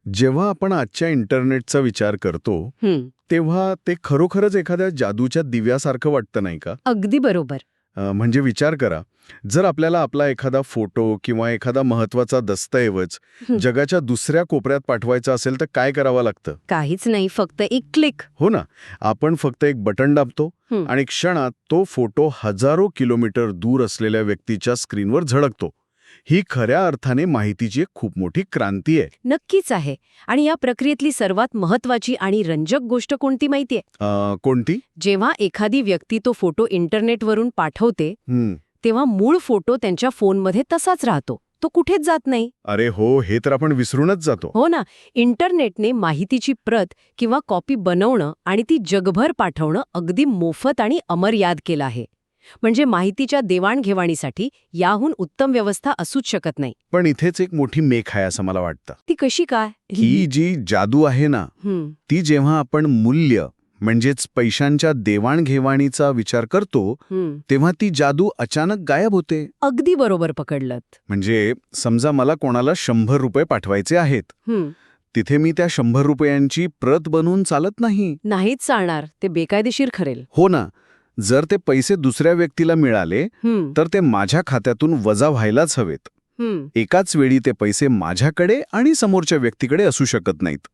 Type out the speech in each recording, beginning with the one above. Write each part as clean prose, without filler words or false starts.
जेव्हा आपण आजच्या इंटरनेटचा विचार करतो तेव्हा ते खरोखरच एखाद्या जादूच्या दिव्यासारखं वाटतं नाही का? अगदी बरोबर. म्हणजे विचार करा, जर आपल्याला आपला एखादा फोटो किंवा एखादा महत्वाचा दस्तऐवज जगाच्या दुसऱ्या कोपऱ्यात पाठवायचा असेल तर काय करावं लागतं? काहीच नाही, फक्त एक क्लिक. हो ना, आपण फक्त एक बटन दाबतो आणि क्षणात तो फोटो हजारो किलोमीटर दूर असलेल्या व्यक्तीच्या स्क्रीनवर झळकतो. ही खऱ्या अर्थाने माहितीची एक खूप मोठी क्रांती आहे. नक्कीच आहे. आणि या प्रक्रियेतली सर्वात महत्वाची आणि रंजक गोष्ट कोणती माहितीये? कोणती? जेव्हा एखादी व्यक्ती तो फोटो इंटरनेटवरून पाठवते तेव्हा मूळ फोटो त्यांच्या फोनमध्ये तसाच राहतो, तो कुठेच जात नाही. अरे हो, हे तर आपण विसरूनच जातो. हो ना, इंटरनेटने माहितीची प्रत किंवा कॉपी बनवणं आणि ती जगभर पाठवणं अगदी मोफत आणि अमर्याद केलं आहे. म्हणजे माहितीच्या देवाणघेवाणीसाठी याहून उत्तम व्यवस्था असूच शकत नाही. पण इथेच एक मोठी मेख आहे असं मला वाटतं. ती कशी काय? ही जी जादू आहे ना, ती जेव्हा आपण मूल्य म्हणजेच पैशांच्या देवाणघेवाणीचा विचार करतो तेव्हा ती जादू अचानक गायब होते. अगदी बरोबर पकडलत. म्हणजे समजा मला कोणाला 100 रुपये पाठवायचे आहेत, तिथे मी त्या 100 रुपयांची प्रत बनवून चालत नाही. नाहीच चालणार, ते बेकायदेशीर ठरेल. हो ना, जर ते पैसे दुसऱ्या व्यक्तीला मिळाले तर ते माझ्या खात्यातून वजा व्हायलाच हवेत. एकाच वेळी ते पैसे माझ्याकडे आणि समोरच्या व्यक्तीकडे असू शकत नाहीत.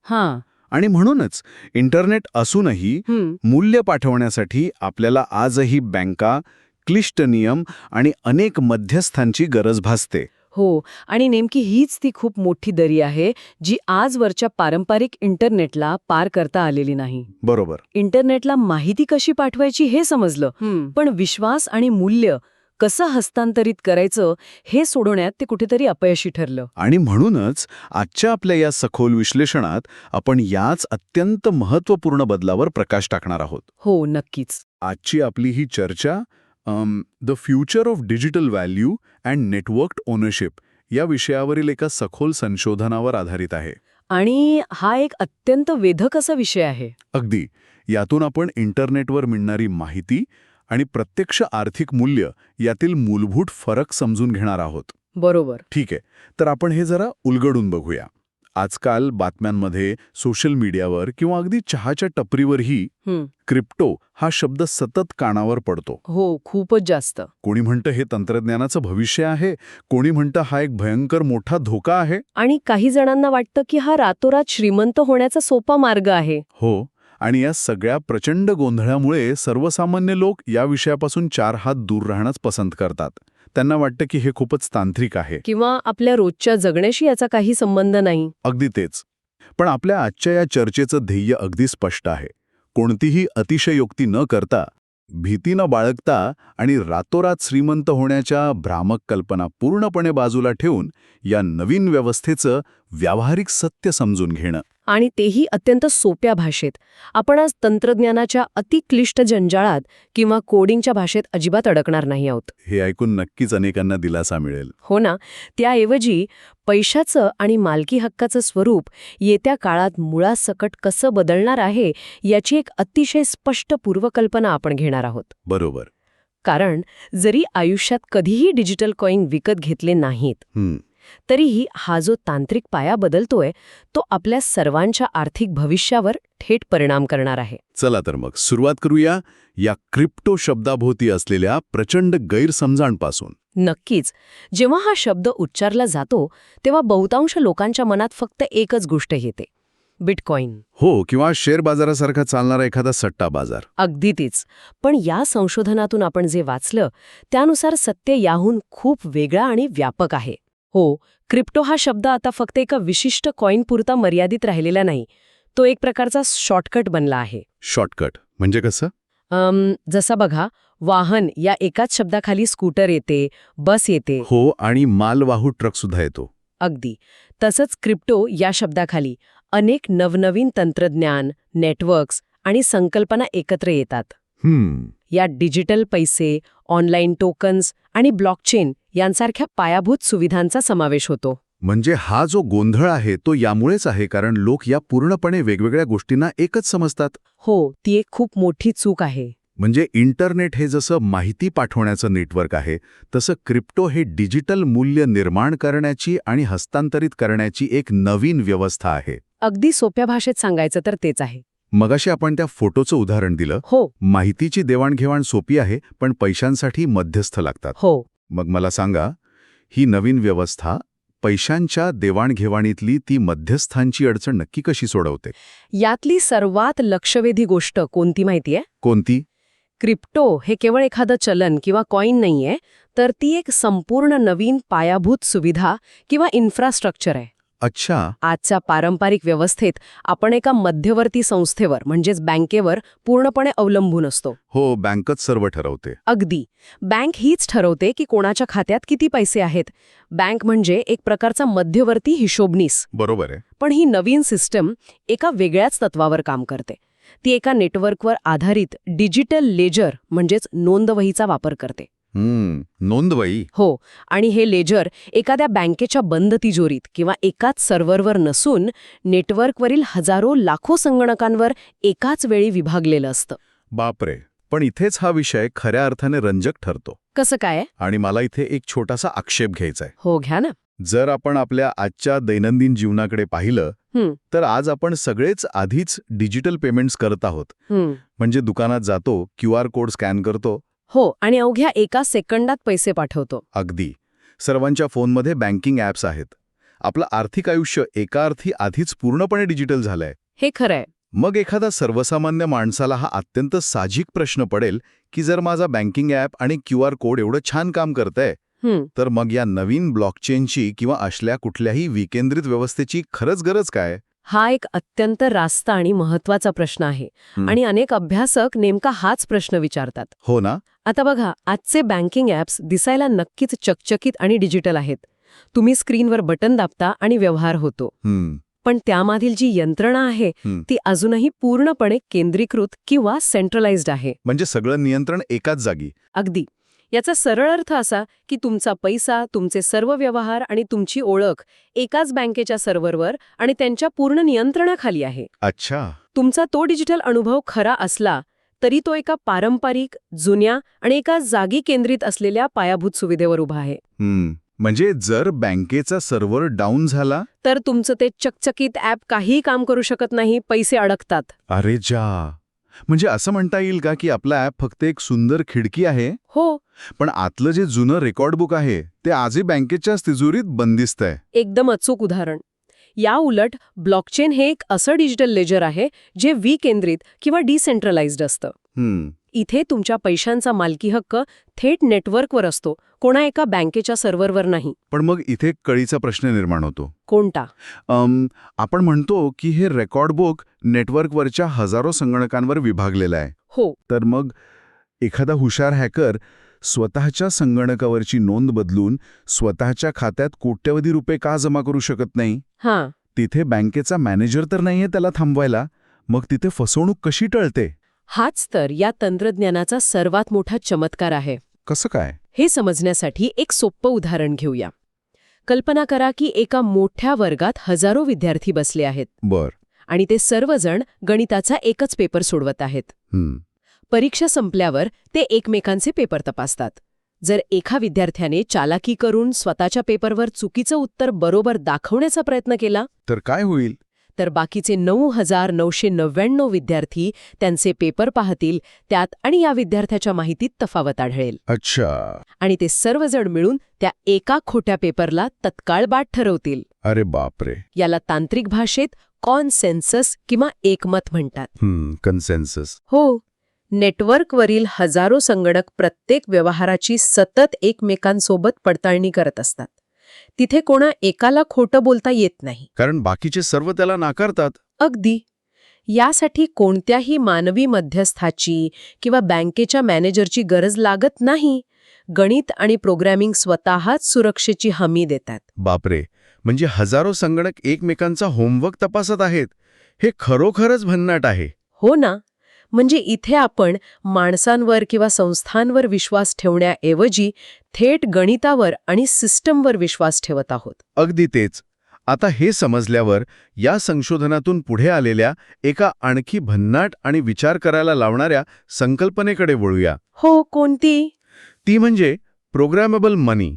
आणि म्हणूनच इंटरनेट असूनही मूल्य पाठवण्यासाठी आपल्याला आजही बँका, क्लिष्ट नियम आणि अनेक मध्यस्थांची गरज भासते. हो, आणि नेमकी हीच ती खूप मोठी दरी आहे जी आजवरच्या पारंपरिक इंटरनेटला पार करता आलेली नाही. बरोबर. इंटरनेटला माहिती कशी पाठवायची हे समजलं, पण विश्वास आणि मूल्य कसं हस्तांतरित करायचं हे सोडवण्यात ते कुठेतरी अपयशी ठरलं. आणि म्हणूनच आजच्या आपल्या या सखोल विश्लेषणात आपण याच अत्यंत महत्त्वपूर्ण बदलावर प्रकाश टाकणार आहोत. हो, नक्कीच. आजची आपली ही चर्चा the future of digital value and networked ownership या विषयावरील एका सखोल संशोधनावर आधारित आहे. आणि हा एक अत्यंत वेधक असा विषय आहे. अगदी. यातून आपण इंटरनेटवर मिळणारी माहिती आणि प्रत्यक्ष आर्थिक मूल्य यातील मूलभूत फरक समजून घेणार आहोत. बरोबर. ठीक आहे, तर आपण हे जरा उलगडून बघूया. आजकाल बातम्यांमध्ये, सोशल मीडियावर किंवा अगदी चहाच्या टपरीवरही क्रिप्टो हा शब्द सतत कानावर पडतो. हो, खूपच जास्त. कोणी म्हणतं हे तंत्रज्ञानाचं भविष्य आहे, कोणी म्हणतं हा एक भयंकर मोठा धोका आहे. आणि काही जणांना वाटतं की हा रातोरात श्रीमंत होण्याचा सोपा मार्ग आहे. हो, आणि या सगळ्या प्रचंड गोंधळामुळे सर्वसामान्य लोक या विषयापासून 4 हात दूर राहणंच पसंत करतात. त्यांना वाटतं की हे खूपच तांत्रिक आहे किंवा आपल्या रोजच्या जगण्याशी याचा काही संबंध नाही. अगदी तेच. पण आपल्या आजच्या या चर्चेचं ध्येय अगदी स्पष्ट आहे. कोणतीही अतिशयोक्ती न करता, भीती न बाळगता आणि रातोरात श्रीमंत होण्याच्या भ्रामक कल्पना पूर्णपणे बाजूला ठेवून या नवीन व्यवस्थेचं व्यावहारिक सत्य समजून घेणं. आणि तेही अत्यंत सोप्या भाषेत. आपण आज तंत्रज्ञानाच्या अतिक्लिष्ट जंजाळात किंवा कोडिंगच्या भाषेत अजिबात अडकणार नाही आहोत. हे ऐकून नक्कीच अनेकांना दिलासा मिळेल. हो ना, त्याऐवजी पैशाचं आणि मालकी हक्काचं स्वरूप येत्या काळात मुळासकट कसं बदलणार आहे याची एक अतिशय स्पष्ट पूर्वकल्पना आपण घेणार आहोत. बरोबर. कारण जरी आयुष्यात कधीही डिजिटल कॉईन विकत घेतले नाहीत, तरीही हा जो तांत्रिक पाया बदलतोय तो आपल्या सर्वांच्या आर्थिक भविष्यावर थेट परिणाम करणार आहे. चला तर मग सुरुवात करूया या क्रिप्टो शब्दाभोवती असलेल्या प्रचंड गैरसमजांपासून. नक्कीच. जेव्हा हा शब्द उच्चारला जातो तेव्हा बहुतांश लोकांच्या मनात फक्त एकच गोष्ट येते, बिटकॉईन. हो, किंवा शेअर बाजारासारखा चालणारा एखादा सट्टा बाजार. अगदी तीच. पण या संशोधनातून आपण जे वाचलं त्यानुसार सत्य याहून खूप वेगळा आणि व्यापक आहे. हो, क्रिप्टो हा शब्द आता फक्त एका विशिष्ट कॉईनपुरता मर्यादित राहिलेला नाही. तो एक प्रकारचा शॉर्टकट बनला आहे. शॉर्टकट म्हणजे कसं? जसा बघा, वाहन या एकाच शब्दाखाली स्कूटर येते, बस येते. हो, आणि मालवाहू ट्रक सुद्धा येतो. अगदी तसंच क्रिप्टो या शब्दाखाली अनेक नवनवीन तंत्रज्ञान, नेटवर्क्स आणि संकल्पना एकत्र येतात. या डिजिटल पैसे, ऑनलाईन टोकन्स आणि ब्लॉकचेन यांसारख्या पायाभूत सुविधांचा समावेश होतो. म्हणजे हा जो गोंधळ आहे तो यामुळेच आहे कारण लोक या पूर्णपणे वेगवेगळ्या गोष्टींना एकच समजतात. हो, ती एक खूप मोठी चूक आहे. म्हणजे इंटरनेट हे जसं माहिती पाठवण्याचं नेटवर्क आहे, तसं क्रिप्टो हे डिजिटल मूल्य निर्माण करण्याची आणि हस्तांतरित करण्याची एक नवीन व्यवस्था आहे. अगदी सोप्या भाषेत सांगायचं तर तेच आहे. मगाशी आपण त्या फोटोचं उदाहरण दिलं. हो. माहितीची देवाणघेवाण सोपी आहे, पण पैशांसाठी मध्यस्थ लागतात. हो. मग मला सांगा, ही नवीन व्यवस्था पैशांच्या देवाणघेवाणीतली ती मध्यस्थांची अडचण नक्की कशी सोडवते? यातली सर्वात लक्षवेधी गोष्ट कोणती माहितीये? कोणती? क्रिप्टो हे केवळ एखादं चलन किंवा कॉइन नाहीये, तर ती एक संपूर्ण नवीन पायाभूत सुविधा किंवा इन्फ्रास्ट्रक्चर आहे. अच्छा. आजच्या पारंपरिक व्यवस्थेत आपण एका मध्यवर्ती संस्थेवर म्हणजेच बँकेवर पूर्णपणे अवलंबून असतो. हो, बँकच सर्व ठरवते. अगदी. बँक हीच ठरवते की कोणाच्या खात्यात किती पैसे आहेत. बँक म्हणजे एक प्रकारचा मध्यवर्ती हिशोबनीस. बरोबर आहे. पण ही नवीन सिस्टम एका वेगळ्याच तत्वावर काम करते. ती एका नेटवर्कवर आधारित डिजिटल लेजर म्हणजेच नोंदवहीचा वापर करते. नोंदवही. हो. आणि हे लेजर एखाद्या बँकेच्या बंद तिजोरीत किंवा एकाच सर्व्हरवर नसून नेटवर्कवरील हजारो लाखो संगणकांवर एकाच वेळी विभागलेलं असतं. बापरे. पण इथेच हा विषय खऱ्या अर्थाने रंजक ठरतो. कसं काय? आणि मला इथे एक छोटासा आक्षेप घ्यायचा आहे. हो, घ्या ना. जर आपण आपल्या आजच्या दैनंदिन जीवनाकडे पाहिलं, तर आज आपण सगळेच आधीच डिजिटल पेमेंट्स करत आहोत. म्हणजे दुकानात जातो, QR कोड स्कॅन करतो. हो, आणि अवघ्या एका सेकंदात पैसे पाठवतो. अगदी. सर्वांच्या फोनमध्ये बँकिंग ॲप्स आहेत. आपलं आर्थिक आयुष्य एका अर्थी आधीच पूर्णपणे डिजिटल झालंय. हे खरंय. मग एखादा सर्वसामान्य माणसाला हा अत्यंत साहजिक प्रश्न पडेल की जर माझा बँकिंग ॲप आणि QR कोड एवढं छान काम करतंय, तर मग या नवीन ब्लॉकचेनची किंवा असल्या कुठल्याही विकेंद्रित व्यवस्थेची खरंच गरज काय? हा एक अत्यंत रास्त आणि महत्वाचा प्रश्न आहे. आणि अनेक अभ्यासक नेमका हाच प्रश्न विचारतात. हो ना? आता बघा, आजचे बँकिंग ॲप्स दिसायला नक्कीच चकचकीत आणि डिजिटल आहेत. तुम्ही स्क्रीनवर बटन दाबता आणि व्यवहार होतो. पण त्यामागील जी यंत्रणा आहे ती अजूनही पूर्णपणे केंद्रीकृत किंवा सेंट्रलाइज्ड आहे. म्हणजे सगळं नियंत्रण एकाच जागी. अगदी. याचा सरळ अर्थ असा की तुमचा पैसा, तुमचे सर्व व्यवहार आणि तुमची ओळख एकाच बँकेच्या सर्व्हरवर आणि त्यांच्या पूर्ण नियंत्रणाखाली आहे. अच्छा. तुमचा तो डिजिटल अनुभव खरा असला तरी तो एका पारंपरिक, जुन्या आणि एका जागी केंद्रित असलेल्या पायाभूत सुविधेवर उभा आहे. म्हणजे जर बँकेचा सर्व्हर डाऊन झाला तर तुमचं ते चकचकीत ॲप काहीही काम करू शकत नाही, पैसे अडकतात. अरे जा. म्हणजे असं म्हणता येईल का की आपला ॲप फक्त एक सुंदर खिडकी आहे? हो. पण आतलं जे जुनं रेकॉर्ड बुक आहे ते आजही बँकेच्याच तिजोरीत बंदिस्त आहे. एकदम अचूक उदाहरण. या उलट ब्लॉकचेन हे एक असं डिजिटल लेजर आहे जे विकेंद्रित किंवा डिसेंट्रलाइज्ड असतं. इथे तुमच्या पैशांचा मालकी हक्क थेट नेटवर्कवर असतो, कोणा एका बँकेच्या सर्व्हरवर नाही. पण मग इथे कळीचा प्रश्न निर्माण होतो. कोणता? आपण म्हणतो की हे रेकॉर्ड बुक नेटवर्कवरच्या हजारो संगणकांवर विभागलेलं आहे. हो. तर मग एखादा हुशार हॅकर स्वतःच्या संगणकावरची नोंद बदलून स्वतःच्या खात्यात कोट्यवधी रुपये का जमा करू शकत नाही? हां. तिथे बँकेचा मॅनेजर तर नाहीये त्याला थांबवायला. मग तिथे फसवणूक कशी टळते? हाच तर या तंत्रज्ञानाचा सर्वात मोठा चमत्कार आहे. कसं काय? हे समजण्यासाठी एक सोपं उदाहरण घेऊया. कल्पना करा की एका मोठ्या वर्गात हजारो विद्यार्थी बसले आहेत. बर. आणि ते सर्वजण गणिताचा एकच पेपर सोडवत आहेत. परीक्षा संपल्यावर ते एकमेकांचे पेपर तपासतात. जर एका विद्यार्थ्याने चालाकी करून स्वतःच्या पेपरवर चुकीचं उत्तर बरोबर दाखवण्याचा प्रयत्न केला तर काय होईल? तर बाकीचे 9,999 विद्यार्थी त्यांचे पेपर पाहतील, त्यात आणि या विद्यार्थ्याच्या माहितीत तफावत आढळेल. अच्छा. आणि ते सर्वजण मिळून त्या एका खोट्या पेपरला तत्काळ बाद ठरवतील. अरे बापरे. याला तांत्रिक भाषेत कॉन्सेन्सस किंवा एकमत म्हणतात. कन्सेन्सस. हो. नेटवर्कवरील हजारो संगणक प्रत्येक व्यवहाराची सतत एकमेकांसोबत पडताळणी करत असतात. तिथे कोणा एकाला खोटं बोलता येत नाही. कारण बाकीचे सर्व त्याला नाकारतात. अगदी. यासाठी कोणत्याही मानवी मध्यस्थाची किंवा बँकेच्या मॅनेजरची गरज लागत नाही. गणित आणि प्रोग्रॅमिंग स्वतःच सुरक्षेची हमी देतात. बापरे. म्हणजे हजारो संगणक एकमेकांचा होमवर्क तपासत आहेत. हे खरोखरच भन्नाट आहे. हो ना. म्हणजे इथे आपण माणसांवर किंवा संस्थांवर विश्वास ठेवण्याऐवजी थेट गणितावर आणि सिस्टमवर विश्वास ठेवत आहोत. अगदी तेच. आता हे समजल्यावर या संशोधनातून पुढे आलेल्या एका आणखी भन्नाट आणि विचार करायला लावणाऱ्या संकल्पनेकडे वळूया. हो, कोणती? ती म्हणजे प्रोग्रॅमेबल मनी.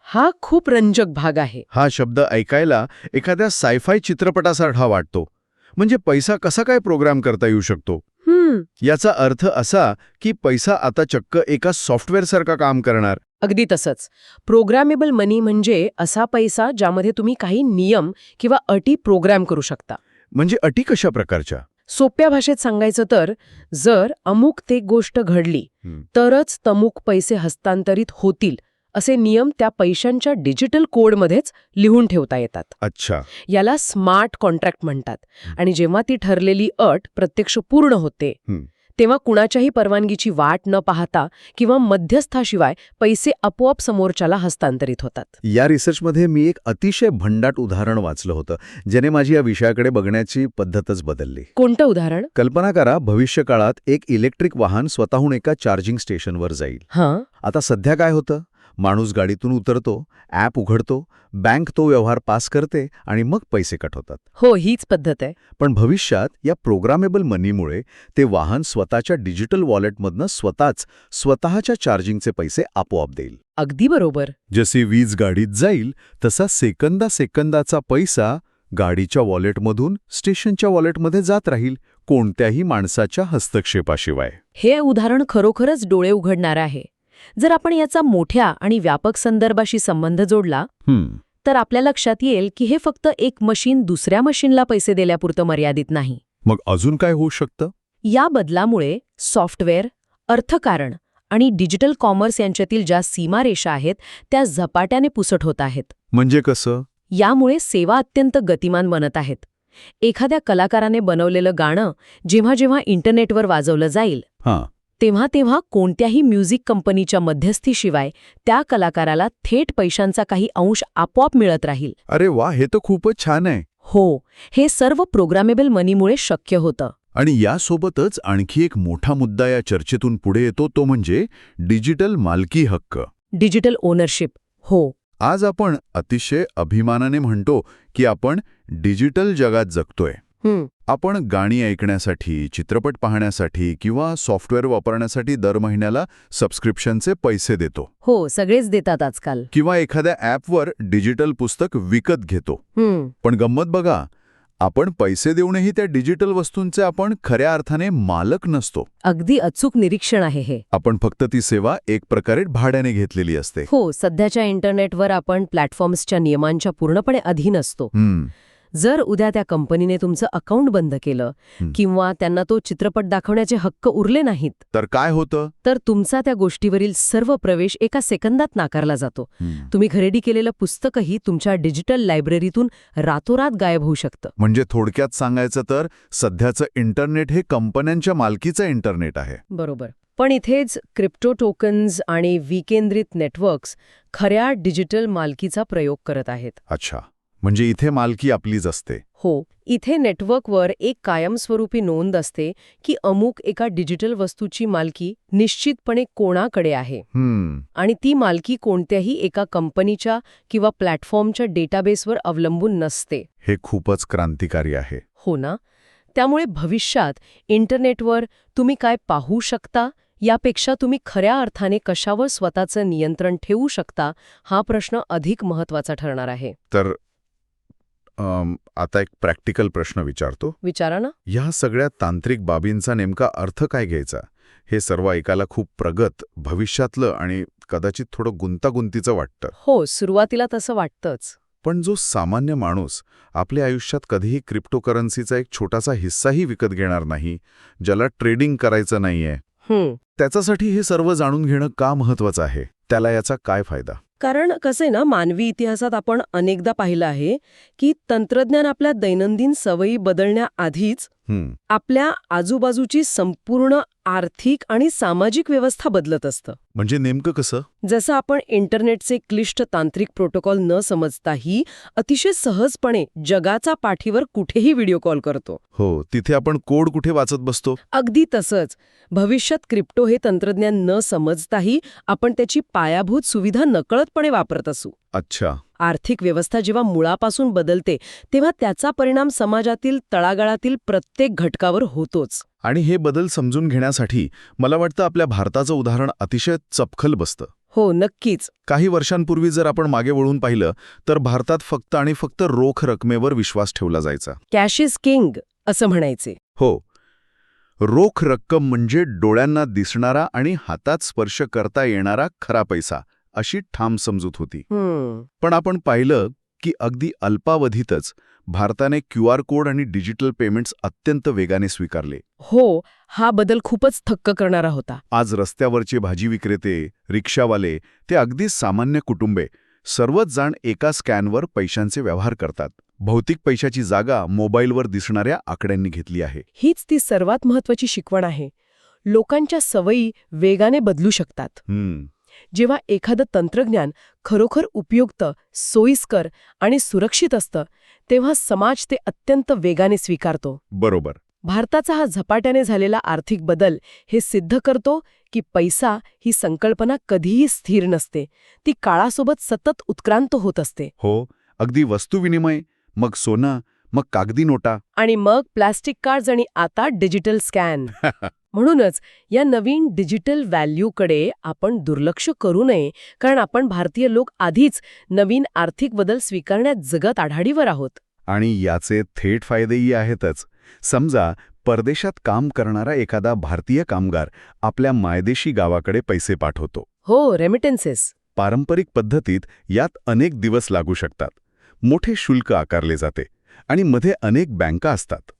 हा खूप रंजक भाग आहे. हा शब्द ऐकायला एखाद्या सायफाय चित्रपटासारखा वाटतो. म्हणजे पैसा कसा काय प्रोग्राम करता येऊ शकतो? याचा अर्थ असा की पैसा आता चक्क एका सॉफ्टवेअरसारखा काम करणार. अगदी तसंच. प्रोग्रॅमेबल मनी म्हणजे असा पैसा ज्यामध्ये तुम्ही काही नियम किंवा अटी प्रोग्रॅम करू शकता. म्हणजे अटी कशा प्रकारच्या? सोप्या भाषेत सांगायचं तर, जर अमुक ते गोष्ट घडली तरच तमुक पैसे हस्तांतरित होतील असे नियम त्या पैशांच्या डिजिटल कोडमध्येच लिहून ठेवता येतात. अच्छा. याला स्मार्ट कॉन्ट्रॅक्ट म्हणतात. आणि जेव्हा ती ठरलेली अट प्रत्यक्ष पूर्ण होते तेव्हा कुणाच्याही परवानगीची वाट न पाहता किंवा मध्यस्थाशिवाय पैसे आपोआप समोरच्याला हस्तांतरित होतात. या रिसर्चमध्ये मी एक अतिशय भन्नाट उदाहरण वाचलं होतं, ज्याने माझी या विषयाकडे बघण्याची पद्धतच बदलली. कोणतं उदाहरण? कल्पना करा, भविष्यकाळात एक इलेक्ट्रिक वाहन स्वतःहून एका चार्जिंग स्टेशनवर जाईल. आता सध्या काय होतं? माणूस गाडीतून उतरतो, ॲप उघडतो, बँक तो व्यवहार पास करते आणि मग पैसे कट होतात. हो, हीच पद्धत आहे. पण भविष्यात या प्रोग्रामेबल मनीमुळे ते वाहन स्वतःच्या डिजिटल वॉलेटमधनं स्वतःच्या चार्जिंगचे पैसे आपोआप देईल. अगदी बरोबर. जशी वीज गाडीत जाईल तसा सेकंदाचा पैसा गाडीच्या वॉलेटमधून स्टेशनच्या वॉलेटमध्ये जात राहील, कोणत्याही माणसाच्या हस्तक्षेपाशिवाय. हे उदाहरण खरोखरच डोळे उघडणारं आहे. जर आपण याचा मोठ्या आणि व्यापक संदर्भाशी संबंध जोडला तर आपल्या लक्षात येईल की हे फक्त एक मशीन दुसऱ्या मशीनला पैसे दिल्यापुरतं मर्यादित नाही. मग अजून काय होऊ शकतं? या बदलामुळे सॉफ्टवेअर, अर्थकारण आणि डिजिटल कॉमर्स यांच्यातील ज्या सीमारेषा आहेत त्या झपाट्याने पुसट होत आहेत. म्हणजे कसं? यामुळे सेवा अत्यंत गतिमान बनत आहेत. एखाद्या कलाकाराने बनवलेलं गाणं जेव्हा इंटरनेटवर वाजवलं जाईल तेव्हा कोणत्याही म्युझिक कंपनीच्या मध्यस्थीशिवाय त्या कलाकाराला थेट पैशांचा काही अंश आपोआप मिळत राहील. अरे वा, हे तर खूपच छान आहे. हो, हे सर्व प्रोग्रामेबल मनीमुळे शक्य होतं. आणि यासोबतच आणखी एक मोठा मुद्दा या चर्चेतून पुढे येतो, तो म्हणजे डिजिटल मालकी हक्क. Digital ownership. हो, आज आपण अतिशय अभिमानाने म्हणतो की आपण डिजिटल जगात जगतोय. आपण गाणी ऐकण्यासाठी, चित्रपट पाहण्यासाठी किंवा सॉफ्टवेअर वापरण्यासाठी दर महिन्याला सबस्क्रिप्शनचे पैसे देतो. हो, सगळेच देतात आजकाल. किंवा एखाद्या ॲपवर डिजिटल पुस्तक विकत घेतो. पण गंमत बघा, आपण पैसे देऊनही त्या डिजिटल वस्तूंचे आपण खऱ्या अर्थाने मालक नसतो. अगदी अचूक निरीक्षण आहे हे. आपण फक्त ती सेवा एक प्रकारे भाड्याने घेतलेली असते. हो, सध्याच्या इंटरनेटवर आपण प्लॅटफॉर्म्सच्या नियमांच्या पूर्णपणे अधीन असतो. जर उद्या त्या कंपनीने तुमचं अकाउंट बंद केलं किंवा त्यांना तो चित्रपट दाखवण्याचे हक्क उरले नाहीत तर काय होतं? तर तुमचा त्या गोष्टीवरील सर्व प्रवेश एका सेकंदात नाकारला जातो. तुम्ही खरेदी केलेलं पुस्तकही तुमच्या डिजिटल लायब्ररीतून रातोरात गायब होऊ शकतं. म्हणजे थोडक्यात सांगायचं तर सध्याचं इंटरनेट हे कंपन्यांच्या मालकीचं इंटरनेट आहे. बरोबर. पण इथेच क्रिप्टो टोकन्स आणि विकेंद्रित नेटवर्क्स खऱ्या डिजिटल मालकीचा प्रयोग करत आहेत. अच्छा, म्हणजे इथे मालकी आपलीच असते. हो, इथे नेटवर्कवर एक कायमस्वरूपी नोंद असते की अमुक एका डिजिटल वस्तूची मालकी निश्चितपणे कोणाकडे आहे. आणि ती मालकी कोणत्याही एका कंपनीच्या किंवा प्लॅटफॉर्मच्या डेटाबेसवर अवलंबून नसते. हे खूपच क्रांतिकारी आहे. हो ना? त्यामुळे भविष्यात इंटरनेटवर तुम्ही काय पाहू शकता यापेक्षा तुम्ही खऱ्या अर्थाने कशावर स्वतःचं नियंत्रण ठेवू शकता हा प्रश्न अधिक महत्त्वाचा ठरणार आहे. तर आता एक प्रॅक्टिकल प्रश्न विचारतो. विचारा ना. या सगळ्या तांत्रिक बाबींचा नेमका अर्थ काय घ्यायचा? हे सर्व ऐकायला खूप प्रगत, भविष्यातलं आणि कदाचित थोडं गुंतागुंतीचं वाटतं. हो, सुरुवातीला तसं वाटतंच. पण जो सामान्य माणूस आपल्या आयुष्यात कधीही क्रिप्टोकरन्सीचा एक छोटासा हिस्साही विकत घेणार नाही, ज्याला ट्रेडिंग करायचं नाहीये, त्याच्यासाठी हे सर्व जाणून घेणं का महत्वाचं आहे? त्याला याचा काय फायदा? कारण कसं आहे ना, मानवी इतिहासात आपण अनेकदा पाहिलं आहे की तंत्रज्ञान आपल्या दैनंदिन सवयी बदलण्याआधीच आपल्या आजूबाजूची संपूर्ण आर्थिक आणि सामाजिक व्यवस्था बदलत असतं. म्हणजे नेमकं कसं? जसं आपण इंटरनेटचे क्लिष्ट तांत्रिक प्रोटोकॉल न समजताही अतिशय सहजपणे जगाचा पाठीवर कुठेही व्हिडिओ कॉल करतो. हो, तिथे आपण कोड कुठे वाचत बसतो. अगदी तसंच भविष्यात क्रिप्टो हे तंत्रज्ञान न समजताही आपण त्याची पायाभूत सुविधा नकळतपणे वापरत असू. अच्छा. आर्थिक व्यवस्था जेव्हा मुळापासून बदलते तेव्हा त्याचा परिणाम समाजातील तळागाळातील प्रत्येक घटकावर होतोच. आणि हे बदल समजून घेण्यासाठी मला वाटतं आपल्या भारताचं उदाहरण अतिशय चपखल बसतं. हो, नक्कीच. काही वर्षांपूर्वी जर आपण मागे वळून पाहिलं तर भारतात फक्त आणि फक्त रोख रकमेवर विश्वास ठेवला जायचा. कॅश इज किंग असं म्हणायचे. हो, रोख रक्कम म्हणजे डोळ्यांना दिसणारा आणि हातात स्पर्श करता येणारा खरा पैसा, अशी ठाम समजूत होती. पण आपण पाहिलं की अगदी अल्पावधीतच भारताने QR कोड आणि डिजिटल पेमेंट्स अत्यंत वेगाने स्वीकारले. हो, हा बदल खूपच थक्क करणारा होता. आज रस्त्यावरचे भाजी विक्रेते, रिक्षावाले, ते अगदी सामान्य कुटुंबे सर्वच जण एका स्कॅनवर पैशांचे व्यवहार करतात. भौतिक पैशाची जागा मोबाईलवर दिसणाऱ्या आकड्यांनी घेतली आहे. हीच ती सर्वात महत्वाची शिकवण आहे. लोकांच्या सवयी वेगाने बदलू शकतात. जेव्हा एखादं तंत्रज्ञान खरोखर उपयुक्त, सोयीस्कर आणि सुरक्षित असतं तेव्हा समाज ते अत्यंत वेगाने स्वीकारतो. बरोबर. भारताचा हा झपाट्याने झालेला आर्थिक बदल हे सिद्ध करतो की पैसा ही संकल्पना कधीही स्थिर नसते. ती काळासोबत सतत उत्क्रांत होत असते. हो, अगदी वस्तुविनिमय, मग सोनं, मग कागदी नोटा आणि मग प्लास्टिक कार्ड्स आणि आता डिजिटल स्कॅन. म्हणूनच या नवीन डिजिटल व्हॅल्यूकडे आपण दुर्लक्ष करू नये, कारण आपण भारतीय लोक आधीच नवीन आर्थिक बदल स्वीकारण्यात जगात आघाडीवर आहोत. आणि याचे थेट फायदेही आहेतच. समजा परदेशात काम करणारा एखादा भारतीय कामगार आपल्या मायदेशी गावाकडे पैसे पाठवतो. हो, रेमिटन्सेस. पारंपरिक पद्धतीत यात अनेक दिवस लागू शकतात. मोठे शुल्क आकारले जाते आणि मध्ये अनेक बँका असतात.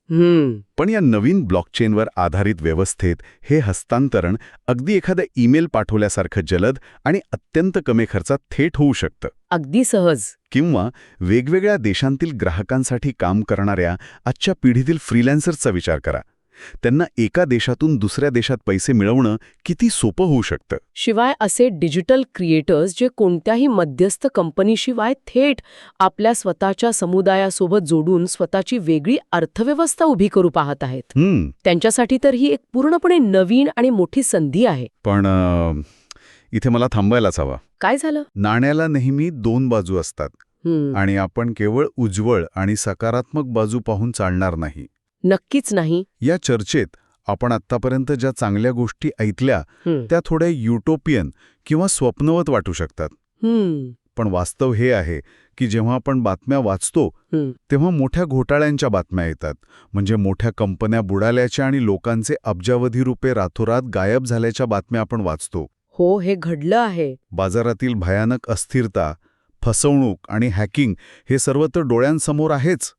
पण या नवीन ब्लॉकचेनवर आधारित व्यवस्थेत हे हस्तांतरण अगदी एखादा ईमेल पाठवल्यासारखं जलद आणि अत्यंत कमी खर्चात थेट होऊ शकतं. अगदी सहज. किंवा वेगवेगळ्या देशांतील ग्राहकांसाठी काम करणाऱ्या आजच्या पिढीतील फ्रीलॅन्सर्सचा विचार करा. त्यांना एका देशातून दुसऱ्या देशात पैसे मिळवणं किती सोपं होऊ शकतं. शिवाय असे डिजिटल क्रिएटर्स जे कोणत्याही मध्यस्थ कंपनीशिवाय थेट आपल्या स्वतःच्या समुदायासोबत जोडून स्वतःची वेगळी अर्थव्यवस्था उभी करू पाहत आहेत. त्यांच्यासाठी तर ही एक पूर्णपणे नवीन आणि मोठी संधी आहे. पण इथे मला थांबायलाच हवा. काय झालं? नाण्याला नेहमी दोन बाजू असतात आणि आपण केवळ उज्ज्वल आणि सकारात्मक बाजू पाहून चालणार नाही. नक्कीच नाही. या चर्चेत आपण आत्तापर्यंत ज्या चांगल्या गोष्टी ऐकल्या त्या थोड्या युटोपियन किंवा स्वप्नवत वाटू शकतात. पण वास्तव हे आहे की जेव्हा आपण बातम्या वाचतो तेव्हा मोठ्या घोटाळ्यांच्या बातम्या येतात. म्हणजे मोठ्या कंपन्या बुडाल्याच्या आणि लोकांचे अब्जावधी रुपये रातोरात गायब झाल्याच्या बातम्या आपण वाचतो. हो, हे घडलं आहे. बाजारातील भयानक अस्थिरता, फसवणूक आणि हॅकिंग हे सर्व तर डोळ्यांसमोर आहेच.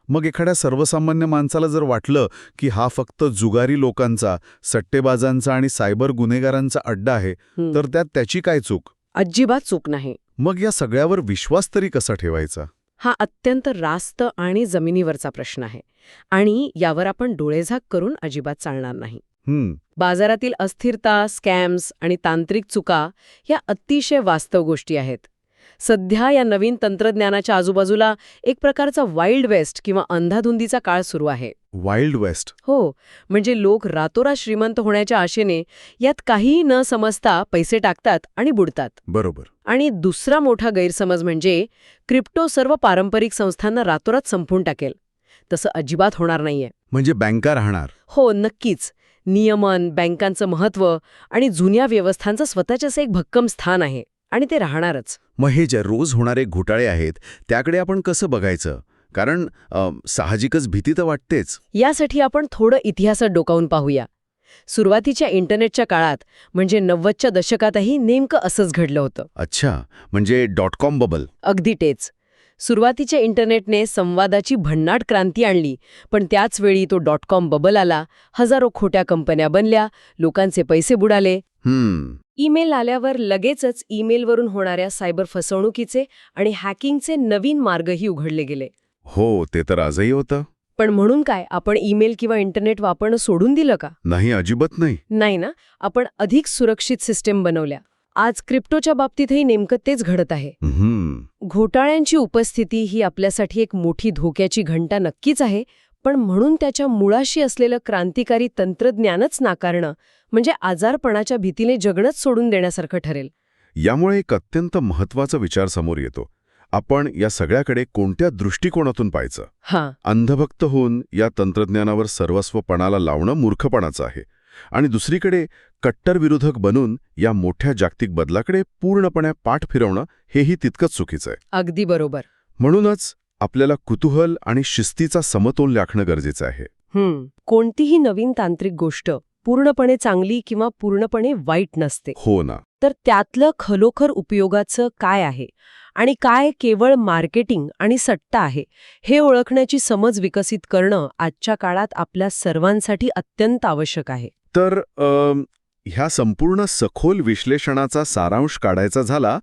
मग एखाद्या सर्वसामान्य माणसाला जर वाटलं की हा फक्त जुगारी लोकांचा, सट्टेबाजांचा आणि सायबर गुन्हेगारांचा अड्डा आहे, तर त्यात त्याची काय चूक? अजिबात चूक नाही. मग या सगळ्यावर विश्वास तरी कसा ठेवायचा? हा अत्यंत रास्त आणि जमिनीवरचा प्रश्न आहे आणि यावर आपण डोळेझाक करून अजिबात चालणार नाही. बाजारातील अस्थिरता, स्कॅम्स आणि तांत्रिक चुका या अतिशय वास्तव गोष्टी आहेत. सध्या या नवीन तंत्रज्ञानाच्या आजूबाजूला एक प्रकारचा वाईल्ड वेस्ट किंवा अंधाधुंदीचा काळ सुरू आहे. Wild West? हो, म्हणजे लोक रातोरात श्रीमंत होण्याच्या आशेने यात काहीही न समजता पैसे टाकतात आणि बुडतात. बरोबर. आणि दुसरा मोठा गैरसमज म्हणजे क्रिप्टो सर्व पारंपरिक संस्थांना रातोरात संपवून टाकेल. तसं अजिबात होणार नाहीये. म्हणजे बँका राहणार? हो, नक्कीच. नियमन, बँकांचं महत्त्व आणि जुन्या व्यवस्थांचं स्वतःचं एक भक्कम स्थान आहे आणि ते राहणारच. मग हे जे रोज होणारे घोटाळे आहेत त्याकडे आपण कसं बघायचं? कारण साहजिकच भीती तर वाटतेच. यासाठी आपण थोडं इतिहासात डोकावून पाहूया. सुरुवातीच्या इंटरनेटच्या काळात म्हणजे 90च्या दशकातही नेमकं असंच घडलं होतं. अच्छा, म्हणजे .com बबल? अगदी तेच. सुरुवातीच्या इंटरनेटने संवादाची भन्नाट क्रांती आणली, पण त्याचवेळी तो .com बबल आला, हजारो खोट्या कंपन्या बनल्या, लोकांचे पैसे बुडाले. ईमेल आल्यावर लगेचच ईमेलवरून होणाऱ्या सायबर फसवणुकीचे आणि हॅकिंगचे नवीन मार्गही उघडले गेले. हो, ते तर आजही होतं. पण म्हणून काय आपण ईमेल किंवा इंटरनेट वापरणं सोडून दिलं का? नाही, अजिबात नाही. नाही ना. आपण अधिक सुरक्षित सिस्टीम बनवल्या. आज क्रिप्टोच्या बाबतीतही नेमकं तेच घडत आहे. घोटाळ्यांची उपस्थिती ही आपल्यासाठी एक मोठी धोक्याची घंटा नक्कीच आहे, पण म्हणून त्याच्या मुळाशी असलेलं क्रांतिकारी तंत्रज्ञानच नाकारणं म्हणजे आजारपणाच्या भीतीने जगणंच सोडून देण्यासारखं ठरेल. यामुळे एक अत्यंत महत्त्वाचा विचार समोर येतो. आपण या सगळ्याकडे कोणत्या दृष्टिकोनातून पाहायचं? हां. अंधभक्त होऊन या तंत्रज्ञानावर सर्वस्व पणाला लावणं मूर्खपणाचं आहे आणि दुसरीकडे कट्टर विरोधक बनून या मोठ्या जागतिक बदलाकडे पूर्णपणे पाठ फिरवणं हेही तितकंच चुकीचं आहे. अगदी बरोबर. म्हणूनच आपल्याला कुतूहल आणि शिस्तीचा समतोल राखणं गरजेचं आहे. कोणतीही नवीन तांत्रिक गोष्ट पूर्णपणे चांगली किंवा पूर्णपणे वाईट नसते. हो ना. तर त्यातलं खरोखर उपयोगाचं काय आहे आणि काय केवळ मार्केटिंग आणि सट्टा आहे हे ओळखण्याची समज विकसित करणं आजच्या काळात आपल्या सर्वांसाठी अत्यंत आवश्यक आहे. तर ह्या संपूर्ण सखोल विश्लेषणाचा सारांश काढायचा झाला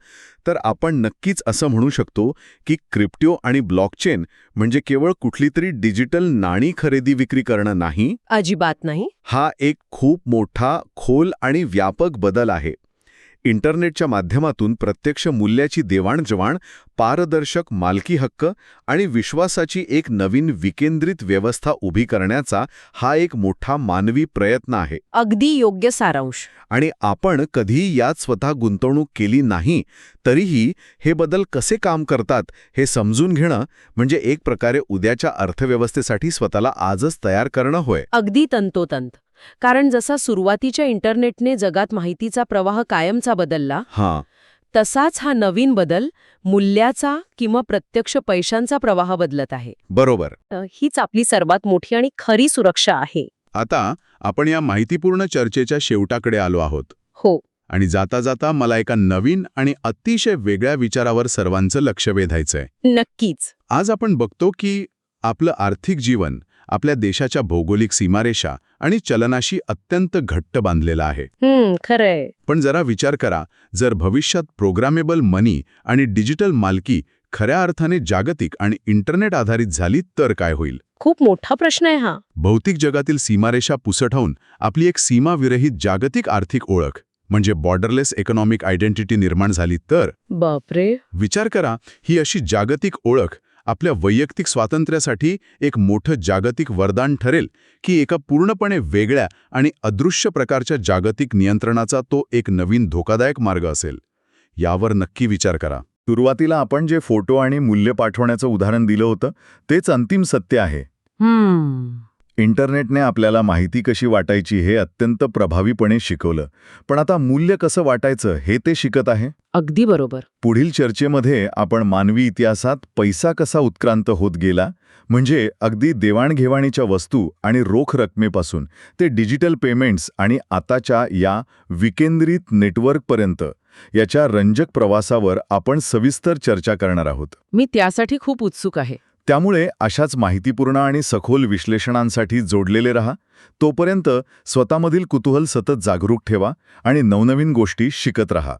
तर आपण नक्कीच असं म्हणू शकतो की क्रिप्टो आणि ब्लॉकचेन म्हणजे केवळ कुठली तरी डिजिटल नाणी खरेदी विक्री करणं नाही. अजिबात नाही. हा एक खूप मोठा, खोल आणि व्यापक बदल आहे. इंटरनेटच्या माध्यमातून प्रत्यक्ष मूल्याची देवाणघेवाण, पारदर्शक मालकी हक्क आणि विश्वासाची एक नवीन विकेंद्रित व्यवस्था उभी करण्याचा हा एक मोठा मानवी प्रयत्न आहे. अगदी योग्य सारांश. आणि आपण कधीही यात स्वतः गुंतवणूक केली नाही तरीही हे बदल कसे काम करतात हे समजून घेणं म्हणजे एक प्रकारे उद्याच्या अर्थव्यवस्थेसाठी स्वतःला आजच तयार करणं होय. अगदी तंतोतंत. कारण जसा सुरुवातीच्या इंटरनेटने जगात माहितीचा प्रवाह कायमचा बदलला, तसाच हा नवीन बदल मूल्याचा किंवा प्रत्यक्ष पैशांचा प्रवाह बदलत आहे. बरोबर. हीच आपली सर्वात मोठी आणि खरी सुरक्षा आहे. आता आपण या माहितीपूर्ण चर्चेच्या शेवटाकडे आलो आहोत. हो. आणि जाता जाता मला एका नवीन आणि अतिशय वेगळ्या विचारावर सर्वांचं लक्ष वेधायचंय. नक्कीच. आज आपण बघतो की आपलं आर्थिक जीवन आपल्या देशाच्या भौगोलिक सीमारेषा आणि चलनाशी अत्यंत घट्ट बांधलेलं आहे. खरंय. पण जरा विचार करा, जर भविष्यात प्रोग्रामेबल मनी आणि डिजिटल मालकी खऱ्या अर्थाने जागतिक आणि इंटरनेट आधारित झाली तर काय होईल? खूप मोठा प्रश्न आहे हा. भौतिक जगातील सीमारेषा पुसटवून आपली एक सीमाविरहित जागतिक आर्थिक ओळख म्हणजे बॉर्डरलेस इकॉनॉमिक आयडेंटिटी निर्माण झाली तर? बापरे. विचार करा, ही अशी जागतिक ओळख आपल्या वैयक्तिक स्वातंत्र्यासाठी एक मोठं जागतिक वरदान ठरेल की एका पूर्णपणे वेगळ्या आणि अदृश्य प्रकारच्या जागतिक नियंत्रणाचा तो एक नवीन धोकादायक मार्ग असेल? यावर नक्की विचार करा. सुरुवातीला आपण जे फोटो आणि मूल्य पाठवण्याचं उदाहरण दिलं होतं तेच अंतिम सत्य आहे. इंटरनेटने आपल्याला माहिती कशी वाटायची हे अत्यंत प्रभावीपणे शिकवलं, पण आता मूल्य कसं वाटायचं हे ते शिकत आहे. अगदी बरोबर. पुढील चर्चेमध्ये आपण मानवी इतिहासात पैसा कसा उत्क्रांत होत गेला, म्हणजे अगदी देवाणघेवाणीच्या वस्तू आणि रोख रकमेपासून ते डिजिटल पेमेंट्स आणि आताच्या या विकेंद्रित नेटवर्कपर्यंत याच्या रंजक प्रवासावर आपण सविस्तर चर्चा करणार आहोत. मी त्यासाठी खूप उत्सुक आहे. त्यामुळे अशाच माहितीपूर्ण आणि सखोल विश्लेषणांसाठी जोडलेले रहा. तोपर्यंत स्वतःमधील कुतूहल सतत जागरूक ठेवा आणि नवनवीन गोष्टी शिकत रहा.